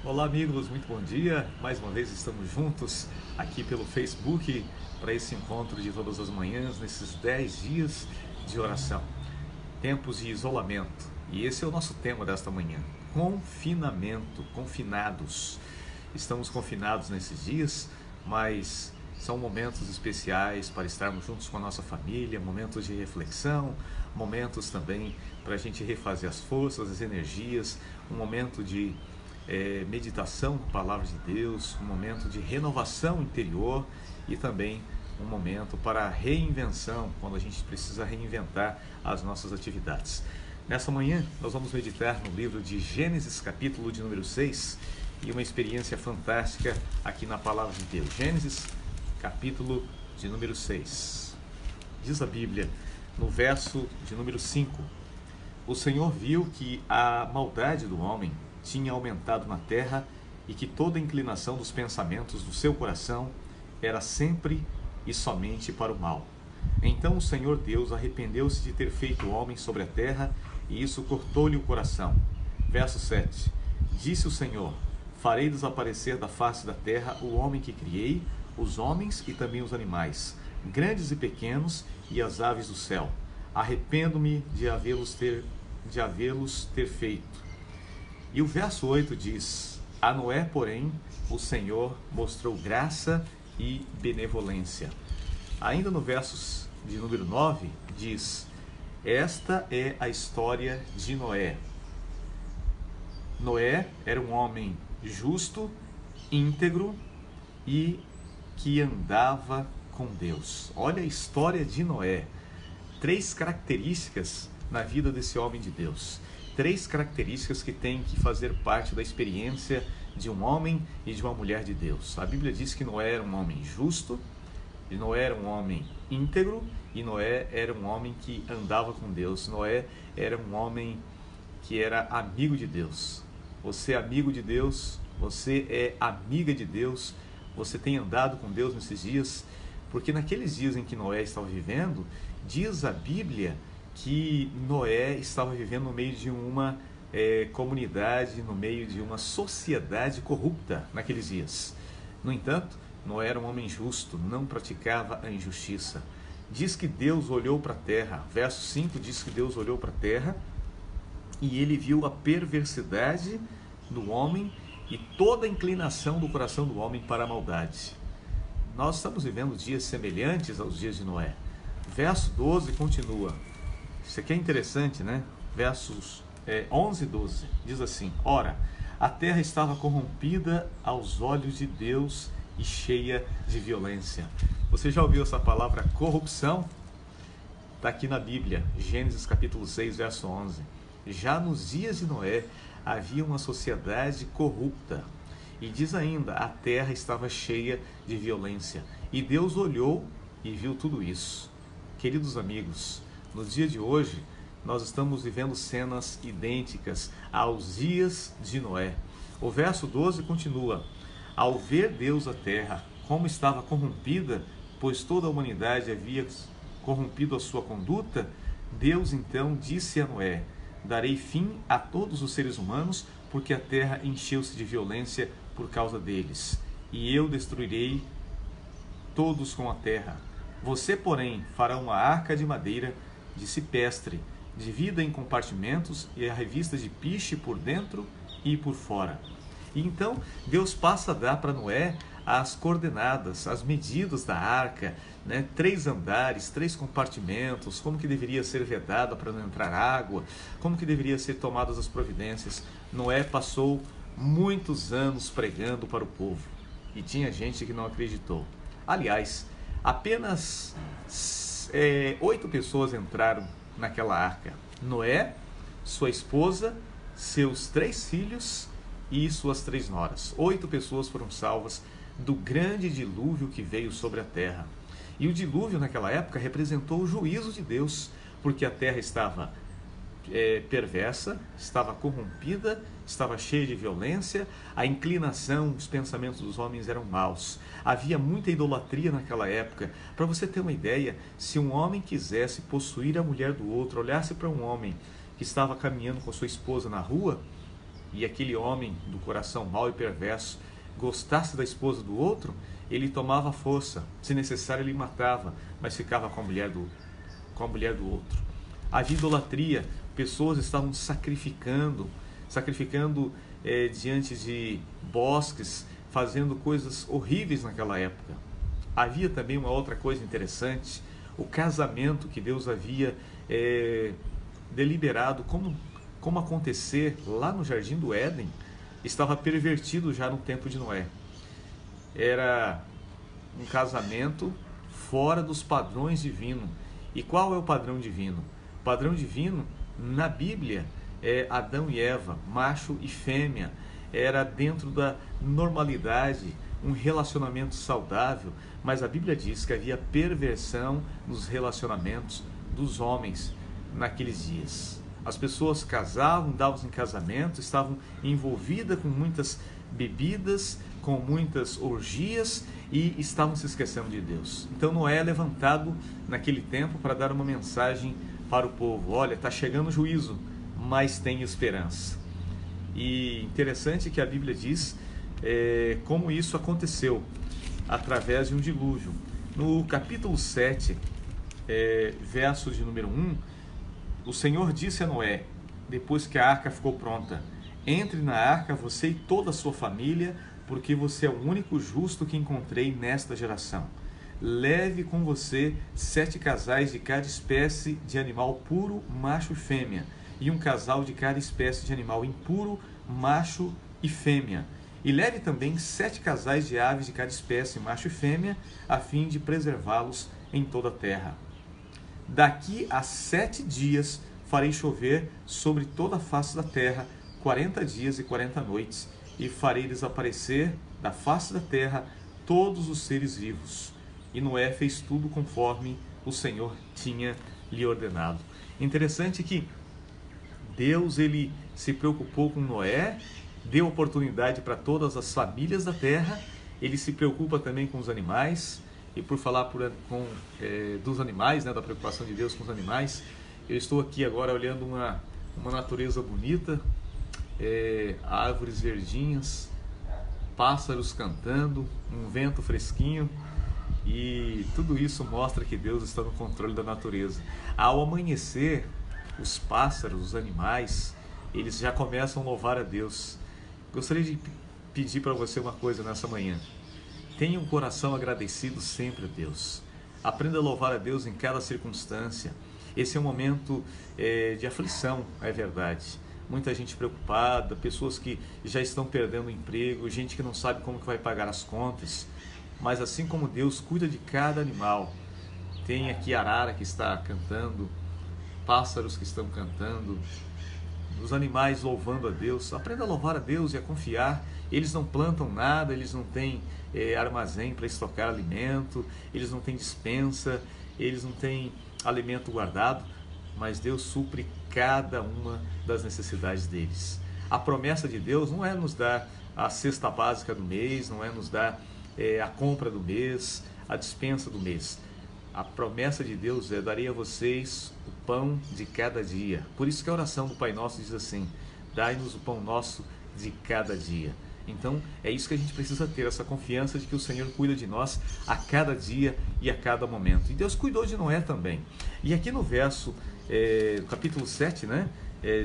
Olá, amigos, muito bom dia. Mais uma vez estamos juntos aqui pelo Facebook para esse encontro de todas as manhãs, nesses 10 dias de oração, tempos de isolamento. E esse é o nosso tema desta manhã: confinamento, confinados. Estamos confinados nesses dias, mas são momentos especiais para estarmos juntos com a nossa família, momentos de reflexão, momentos também para a gente refazer as forças, as energias, um momento de meditação com a palavra de Deus, um momento de renovação interior e também um momento para reinvenção, quando a gente precisa reinventar as nossas atividades. Nessa manhã, nós vamos meditar no livro de Gênesis, capítulo de número 6, e uma experiência fantástica aqui na palavra de Deus. Gênesis, capítulo de número 6. Diz a Bíblia, no verso de número 5: O Senhor viu que a maldade do homem tinha aumentado na terra e que toda a inclinação dos pensamentos do seu coração era sempre e somente para o mal. Então o Senhor Deus arrependeu-se de ter feito o homem sobre a terra, e isso cortou-lhe o coração. Verso 7: Disse o Senhor: Farei desaparecer da face da terra o homem que criei, os homens e também os animais, grandes e pequenos, e as aves do céu. Arrependo-me de havê-los ter feito. E o verso 8 diz: A Noé, porém, o Senhor mostrou graça e benevolência. Ainda no verso de número 9 diz: Esta é a história de Noé. Noé era um homem justo, íntegro e que andava com Deus. Olha a história de Noé. 3 características na vida desse homem de Deus. 3 características que têm que fazer parte da experiência de um homem e de uma mulher de Deus. A Bíblia diz que Noé era um homem justo, e Noé era um homem íntegro, e Noé era um homem que andava com Deus. Noé era um homem que era amigo de Deus. Você é amigo de Deus, você é amiga de Deus, você tem andado com Deus nesses dias, porque naqueles dias em que Noé estava vivendo, diz a Bíblia que Noé estava vivendo no meio de uma comunidade, no meio de uma sociedade corrupta naqueles dias. No entanto, Noé era um homem justo, não praticava a injustiça. Diz que Deus olhou para a terra, verso 5 diz que Deus olhou para a terra e ele viu a perversidade do homem e toda a inclinação do coração do homem para a maldade. Nós estamos vivendo dias semelhantes aos dias de Noé. Verso 12 continua. Isso aqui é interessante, né? Versos 11 e 12. Diz assim: Ora, a terra estava corrompida aos olhos de Deus e cheia de violência. Você já ouviu essa palavra corrupção? Está aqui na Bíblia, Gênesis capítulo 6, verso 11. Já nos dias de Noé havia uma sociedade corrupta. E diz ainda, a terra estava cheia de violência. E Deus olhou e viu tudo isso. Queridos amigos, no dia de hoje, nós estamos vivendo cenas idênticas aos dias de Noé. O verso 12 continua: Ao ver Deus a terra, como estava corrompida, pois toda a humanidade havia corrompido a sua conduta, Deus então disse a Noé: Darei fim a todos os seres humanos, porque a terra encheu-se de violência por causa deles, e eu destruirei todos com a terra. Você, porém, fará uma arca de madeira de cipestre, divida em compartimentos e a revista de piche por dentro e por fora. E então Deus passa a dar para Noé as coordenadas, as medidas da arca, né? 3 andares, 3 compartimentos, como que deveria ser vedada para não entrar água, como que deveria ser tomadas as providências. Noé passou muitos anos pregando para o povo e tinha gente que não acreditou. Aliás, apenas 8 pessoas entraram naquela arca: Noé, sua esposa, seus 3 filhos e suas 3 noras. 8 pessoas foram salvas do grande dilúvio que veio sobre a terra. E o dilúvio naquela época representou o juízo de Deus, porque a terra estava perversa, estava corrompida, estava cheia de violência, a inclinação, os pensamentos dos homens eram maus. Havia muita idolatria naquela época. Para você ter uma ideia, se um homem quisesse possuir a mulher do outro, olhasse para um homem que estava caminhando com sua esposa na rua, e aquele homem do coração mau e perverso gostasse da esposa do outro, ele tomava força, se necessário ele matava, mas ficava com a mulher do outro. Havia idolatria, pessoas estavam sacrificando diante de bosques, fazendo coisas horríveis naquela época. Havia também uma outra coisa interessante, o casamento que Deus havia deliberado como acontecer lá no Jardim do Éden, estava pervertido já no tempo de Noé. Era um casamento fora dos padrões divinos. E qual é o padrão divino? O padrão divino na Bíblia é Adão e Eva, macho e fêmea. Era dentro da normalidade, um relacionamento saudável, mas a Bíblia diz que havia perversão nos relacionamentos dos homens naqueles dias. As pessoas casavam, davam em casamento, estavam envolvidas com muitas bebidas, com muitas orgias e estavam se esquecendo de Deus. Então Noé é levantado naquele tempo para dar uma mensagem para o povo: olha, está chegando o juízo, mas tem esperança. E interessante que a Bíblia diz como isso aconteceu, através de um dilúvio. No capítulo 7, verso de número 1, o Senhor disse a Noé, depois que a arca ficou pronta: entre na arca você e toda a sua família, porque você é o único justo que encontrei nesta geração. Leve com você 7 casais de cada espécie de animal puro, macho e fêmea, e um casal de cada espécie de animal impuro, macho e fêmea. E leve também 7 casais de aves de cada espécie, macho e fêmea, a fim de preservá-los em toda a terra. Daqui a 7 dias farei chover sobre toda a face da terra 40 dias e 40 noites, e farei desaparecer da face da terra todos os seres vivos. E Noé fez tudo conforme o Senhor tinha lhe ordenado. Interessante que Deus ele se preocupou com Noé, deu oportunidade para todas as famílias da terra, ele se preocupa também com os animais. E por falar dos animais, da preocupação de Deus com os animais, eu estou aqui agora olhando uma natureza bonita, árvores verdinhas, pássaros cantando, um vento fresquinho, e tudo isso mostra que Deus está no controle da natureza. Ao amanhecer, os pássaros, os animais, eles já começam a louvar a Deus. Gostaria de pedir para você uma coisa nessa manhã: tenha um coração agradecido sempre a Deus. Aprenda a louvar a Deus em cada circunstância. Esse é um momento de aflição, é verdade. Muita gente preocupada, pessoas que já estão perdendo o emprego, gente que não sabe como que vai pagar as contas. Mas assim como Deus cuida de cada animal, tem aqui arara que está cantando, pássaros que estão cantando, os animais louvando a Deus. Aprenda a louvar a Deus e a confiar. Eles não plantam nada, eles não têm armazém para estocar alimento, eles não têm despensa, eles não têm alimento guardado, mas Deus supre cada uma das necessidades deles. A promessa de Deus não é nos dar a cesta básica do mês, não é nos dar a compra do mês, a despensa do mês. A promessa de Deus é: darei a vocês o pão de cada dia. Por isso que a oração do Pai Nosso diz assim: dai-nos o pão nosso de cada dia. Então é isso que a gente precisa ter, essa confiança de que o Senhor cuida de nós a cada dia e a cada momento. E Deus cuidou de Noé também. E aqui no verso, capítulo 7,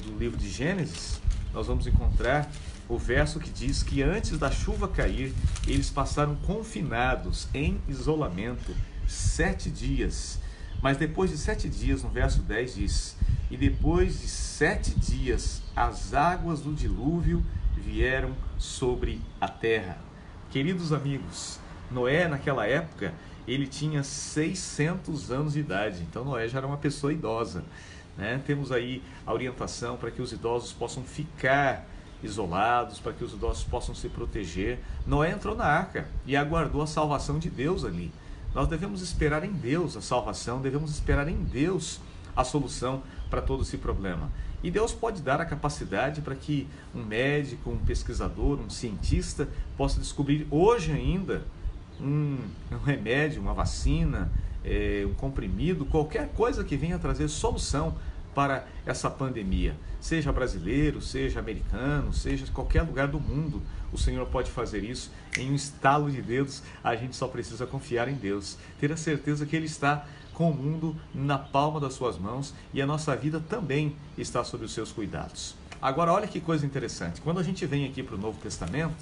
do livro de Gênesis, nós vamos encontrar o verso que diz que antes da chuva cair, eles passaram confinados em isolamento 7 dias. Mas depois de 7 dias, no verso 10 diz: e depois de 7 dias, as águas do dilúvio vieram sobre a terra. Queridos amigos, Noé naquela época, ele tinha 600 anos de idade, então Noé já era uma pessoa idosa, Temos aí a orientação para que os idosos possam ficar isolados, para que os idosos possam se proteger. Noé entrou na arca e aguardou a salvação de Deus ali. Nós devemos esperar em Deus a salvação, devemos esperar em Deus a solução para todo esse problema. E Deus pode dar a capacidade para que um médico, um pesquisador, um cientista possa descobrir hoje ainda um remédio, uma vacina, um comprimido, qualquer coisa que venha trazer solução para essa pandemia. Seja brasileiro, seja americano, seja de qualquer lugar do mundo, o Senhor pode fazer isso em um estalo de dedos. A gente só precisa confiar em Deus, ter a certeza que Ele está com o mundo na palma das suas mãos e a nossa vida também está sob os seus cuidados. Agora, olha que coisa interessante. Quando a gente vem aqui para o Novo Testamento,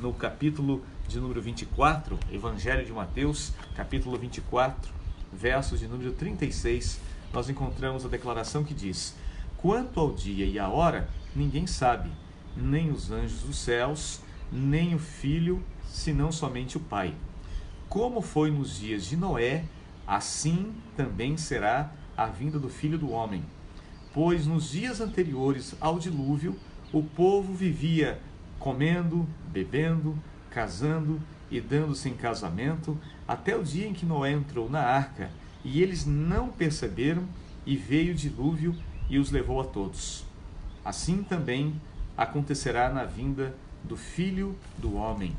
no capítulo de número 24, Evangelho de Mateus, capítulo 24, versos de número 36, nós encontramos a declaração que diz: quanto ao dia e à hora, ninguém sabe, nem os anjos dos céus, nem o Filho, senão somente o Pai. Como foi nos dias de Noé, assim também será a vinda do Filho do Homem. Pois nos dias anteriores ao dilúvio, o povo vivia comendo, bebendo, casando e dando-se em casamento, até o dia em que Noé entrou na arca, e eles não perceberam, e veio o dilúvio e os levou a todos. Assim também acontecerá na vinda do Filho do Homem.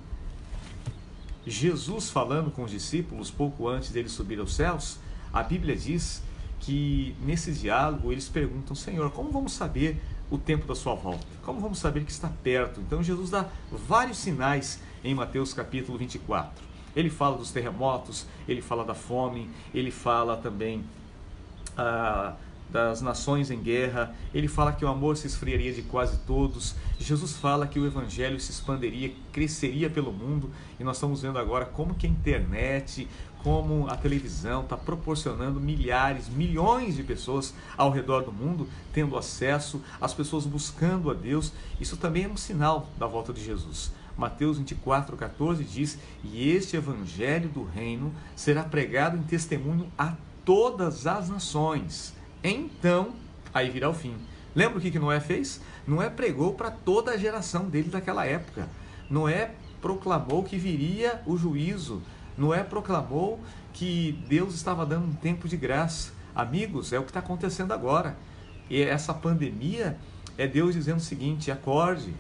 Jesus, falando com os discípulos pouco antes dele subir aos céus, a Bíblia diz que nesse diálogo eles perguntam: Senhor, como vamos saber o tempo da sua volta? Como vamos saber que está perto? Então Jesus dá vários sinais em Mateus capítulo 24. Ele fala dos terremotos, ele fala da fome, ele fala também das nações em guerra, ele fala que o amor se esfriaria de quase todos. Jesus fala que o evangelho se expandiria, cresceria pelo mundo, e nós estamos vendo agora como que a internet, como a televisão está proporcionando milhares, milhões de pessoas ao redor do mundo tendo acesso, as pessoas buscando a Deus. Isso também é um sinal da volta de Jesus. Mateus 24:14 diz: e este evangelho do reino será pregado em testemunho a todas as nações. Então, aí virá o fim. Lembra o que Noé fez? Noé pregou para toda a geração dele daquela época. Noé proclamou que viria o juízo. Noé proclamou que Deus estava dando um tempo de graça. Amigos, é o que está acontecendo agora. E essa pandemia é Deus dizendo o seguinte: acorde,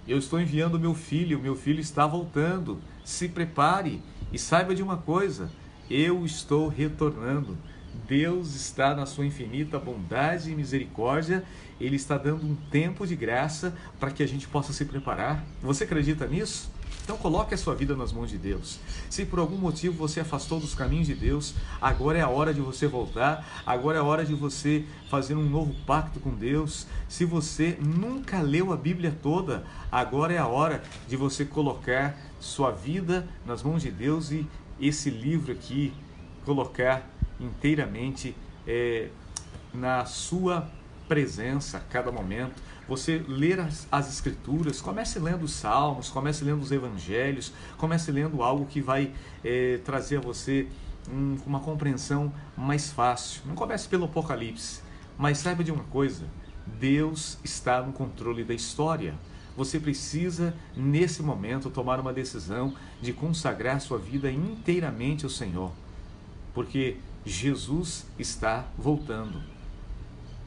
eu estou enviando o meu filho está voltando, se prepare e saiba de uma coisa: eu estou retornando. Deus está na sua infinita bondade e misericórdia, Ele está dando um tempo de graça para que a gente possa se preparar. Você acredita nisso? Então coloque a sua vida nas mãos de Deus. Se por algum motivo você afastou dos caminhos de Deus, agora é a hora de você voltar, agora é a hora de você fazer um novo pacto com Deus. Se você nunca leu a Bíblia toda, agora é a hora de você colocar sua vida nas mãos de Deus e esse livro aqui colocar inteiramente na sua presença a cada momento. Você ler as escrituras, comece lendo os salmos, comece lendo os evangelhos, comece lendo algo que vai trazer a você uma compreensão mais fácil. Não comece pelo Apocalipse, mas saiba de uma coisa: Deus está no controle da história. Você precisa, nesse momento, tomar uma decisão de consagrar sua vida inteiramente ao Senhor, porque Jesus está voltando.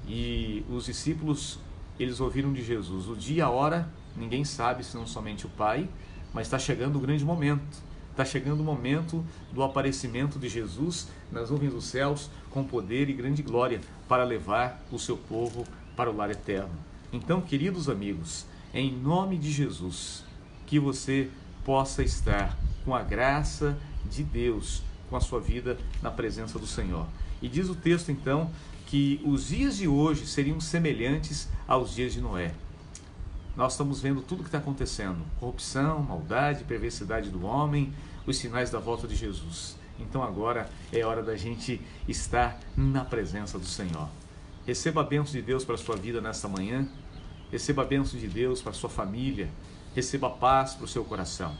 E os discípulos, eles ouviram de Jesus: o dia e a hora, ninguém sabe, senão somente o Pai, mas está chegando o grande momento. Está chegando o momento do aparecimento de Jesus nas nuvens dos céus, com poder e grande glória, para levar o seu povo para o lar eterno. Então, queridos amigos, em nome de Jesus, que você possa estar com a graça de Deus, com a sua vida na presença do Senhor. E diz o texto então que os dias de hoje seriam semelhantes aos dias de Noé. Nós estamos vendo tudo o que está acontecendo: corrupção, maldade, perversidade do homem, os sinais da volta de Jesus. Então agora é hora da gente estar na presença do Senhor. Receba a bênção de Deus para a sua vida nesta manhã. Receba a bênção de Deus para a sua família. Receba a paz para o seu coração.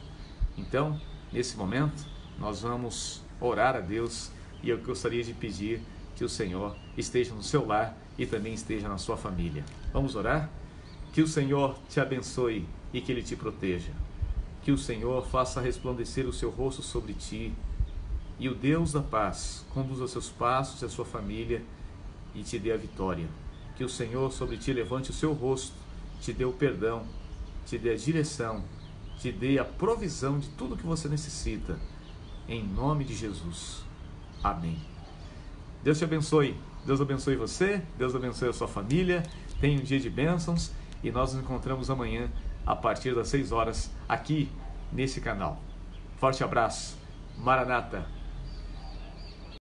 Então, nesse momento, nós vamos orar a Deus, e eu gostaria de pedir que o Senhor esteja no seu lar e também esteja na sua família. Vamos orar? Que o Senhor te abençoe e que Ele te proteja. Que o Senhor faça resplandecer o seu rosto sobre ti, e o Deus da paz conduza os seus passos e a sua família e te dê a vitória. Que o Senhor sobre ti levante o seu rosto, te dê o perdão, te dê a direção, te dê a provisão de tudo que você necessita. Em nome de Jesus. Amém. Deus te abençoe. Deus abençoe você, Deus abençoe a sua família, tenha um dia de bênçãos e nós nos encontramos amanhã a partir das 6 horas aqui nesse canal. Forte abraço, Maranata!